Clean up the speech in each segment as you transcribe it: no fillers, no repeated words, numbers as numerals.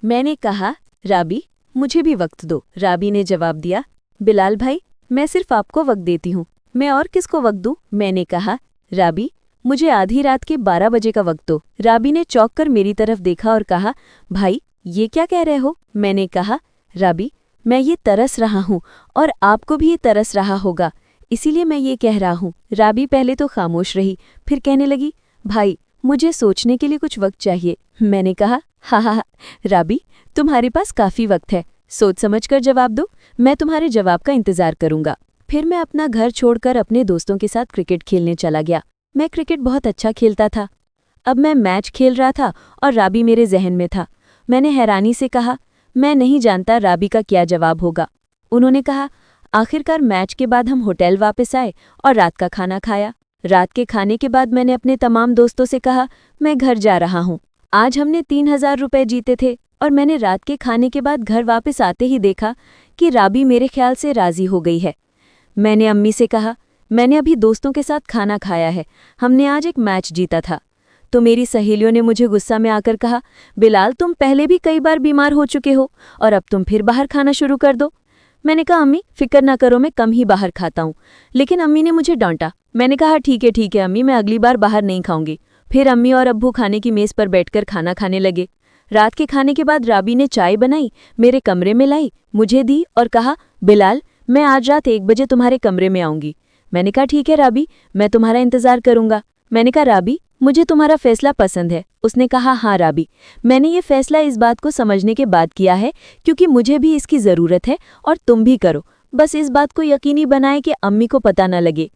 मैंने कहा, राबी, मुझे भी वक्त दो। राबी ने जवाब दिया, बिलाल भाई, मैं सिर्फ आपको वक्त देती हूँ, मैं और किसको वक्त दूँ? मैंने कहा, राबी, मुझे आधी रात के 12 बजे का वक्त दो। राबी ने चौंक कर मेरी तरफ देखा और कहा, भाई, ये क्या कह रहे हो? मैंने कहा, राबी, मैं ये तरस रहा हूँ और आपको भी ये तरस रहा होगा, इसीलिए मैं ये कह रहा हूँ। राबी पहले तो खामोश रही, फिर कहने लगी, भाई, मुझे सोचने के लिए कुछ वक्त चाहिए। मैंने कहा, हा, राबी, तुम्हारे पास काफ़ी वक्त है, सोच समझकर जवाब दो, मैं तुम्हारे जवाब का इंतज़ार करूंगा। फिर मैं अपना घर छोड़कर अपने दोस्तों के साथ क्रिकेट खेलने चला गया। मैं क्रिकेट बहुत अच्छा खेलता था। अब मैं मैच खेल रहा था और राबी मेरे जहन में था। मैंने हैरानी से कहा, मैं नहीं जानता राबी का क्या जवाब होगा। उन्होंने कहा, आखिरकार मैच के बाद हम होटल वापस आए और रात का खाना खाया। रात के खाने के बाद मैंने अपने तमाम दोस्तों से कहा, मैं घर जा रहा हूँ। आज हमने 3000 रुपये जीते थे और मैंने रात के खाने के बाद घर वापस आते ही देखा कि राबी मेरे ख्याल से राज़ी हो गई है। मैंने अम्मी से कहा, मैंने अभी दोस्तों के साथ खाना खाया है, हमने आज एक मैच जीता था। तो मेरी सहेलियों ने मुझे गुस्सा में आकर कहा, बिलाल, तुम पहले भी कई बार बीमार हो चुके हो और अब तुम फिर बाहर खाना शुरू कर दो। मैंने कहा, अम्मी, फिक्र ना करो, मैं कम ही बाहर खाता हूँ। लेकिन अम्मी ने मुझे डांटा। मैंने कहा, ठीक है अम्मी, मैं अगली बार बाहर नहीं खाऊंगी। फिर अम्मी और अब्बू खाने की मेज़ पर बैठकर खाना खाने लगे। रात के खाने के बाद राबी ने चाय बनाई, मेरे कमरे में लाई, मुझे दी और कहा, बिलाल, मैं आज रात 1 बजे तुम्हारे कमरे में आऊंगी। मैंने कहा, ठीक है राबी, मैं तुम्हारा इंतज़ार करूंगा। मैंने कहा, राबी, मुझे तुम्हारा फैसला पसंद है। उसने कहा, हाँ राबी, मैंने ये फैसला इस बात को समझने के बाद किया है क्योंकि मुझे भी इसकी ज़रूरत है और तुम भी करो, बस इस बात को यकीनी बनाए कि अम्मी को पता न लगे।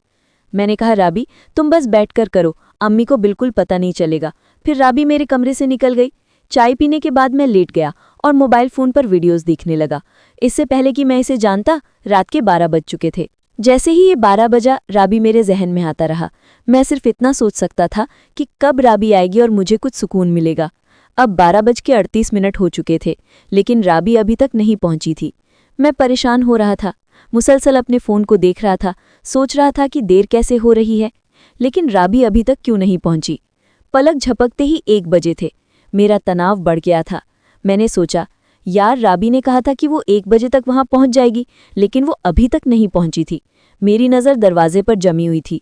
मैंने कहा, राबी, तुम बस बैठकर करो, अम्मी को बिल्कुल पता नहीं चलेगा। फिर राबी मेरे कमरे से निकल गई। चाय पीने के बाद मैं लेट गया और मोबाइल फ़ोन पर वीडियोज़ देखने लगा। इससे पहले कि मैं इसे जानता, रात के 12 बज चुके थे। जैसे ही ये 12 बजा, राबी मेरे जहन में आता रहा। मैं सिर्फ इतना सोच सकता था कि कब राबी आएगी और मुझे कुछ सुकून मिलेगा। अब 12:38 हो चुके थे, लेकिन राबी अभी तक नहीं पहुंची थी। मैं परेशान हो रहा था, मुसलसल अपने फ़ोन को देख रहा था, सोच रहा था कि देर कैसे हो रही है, लेकिन राबी अभी तक क्यों नहीं पहुंची। पलक झपकते ही 1 बजे थे। मेरा तनाव बढ़ गया था। मैंने सोचा, यार, राबी ने कहा था कि वो 1 बजे तक वहां पहुंच जाएगी, लेकिन वो अभी तक नहीं पहुंची थी। मेरी नज़र दरवाजे पर जमी हुई थी।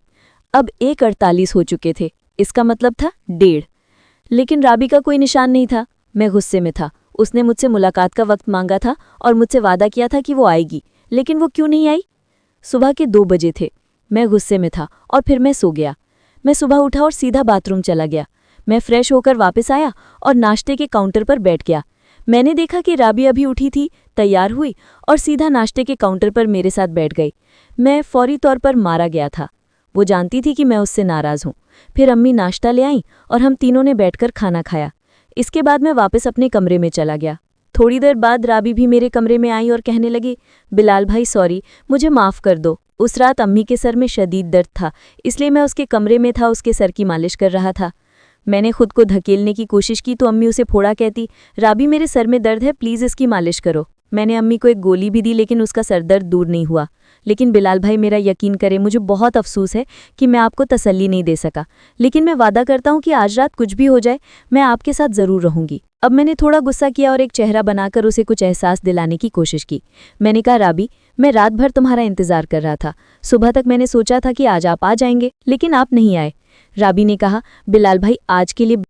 अब 1:48 हो चुके थे, इसका मतलब था 1:30। लेकिन राबी का कोई निशान नहीं था। मैं गुस्से में था। उसने मुझसे मुलाकात का वक्त मांगा था और मुझसे वादा किया था कि वो आएगी, लेकिन वो क्यों नहीं आई? सुबह के 2 बजे थे। मैं गुस्से में था और फिर मैं सो गया। मैं सुबह उठा और सीधा बाथरूम चला गया। मैं फ्रेश होकर वापस आया और नाश्ते के काउंटर पर बैठ गया। मैंने देखा कि राबी अभी उठी थी, तैयार हुई और सीधा नाश्ते के काउंटर पर मेरे साथ बैठ गई। मैं फौरी तौर पर मारा गया था। वो जानती थी कि मैं उससे नाराज़ हूँ। फिर अम्मी नाश्ता ले आईं और हम तीनों ने बैठकर खाना खाया। इसके बाद मैं वापस अपने कमरे में चला गया। थोड़ी देर बाद राबी भी मेरे कमरे में आई और कहने लगी, बिलाल भाई, सॉरी, मुझे माफ़ कर दो। उस रात अम्मी के सर में शदीद दर्द था, इसलिए मैं उसके कमरे में था, उसके सर की मालिश कर रहा था। मैंने खुद को धकेलने की कोशिश की तो अम्मी उसे फोड़ा कहती, राबी, मेरे सर में दर्द है, प्लीज़ इसकी मालिश करो। मैंने अम्मी को एक गोली भी दी, लेकिन उसका सर दर्द दूर नहीं हुआ। लेकिन बिलाल भाई, मेरा यकीन करें, मुझे बहुत अफसोस है कि मैं आपको तसल्ली नहीं दे सका, लेकिन मैं वादा करता हूँ कि आज रात कुछ भी हो जाए, मैं आपके साथ ज़रूर रहूँगी। अब मैंने थोड़ा गुस्सा किया और एक चेहरा बनाकर उसे कुछ एहसास दिलाने की कोशिश की। मैंने कहा, राबी, मैं रात भर तुम्हारा इंतज़ार कर रहा था। सुबह तक मैंने सोचा था कि आज आप आ जाएंगे, लेकिन आप नहीं आए। राबी ने कहा, बिलाल भाई, आज के लिए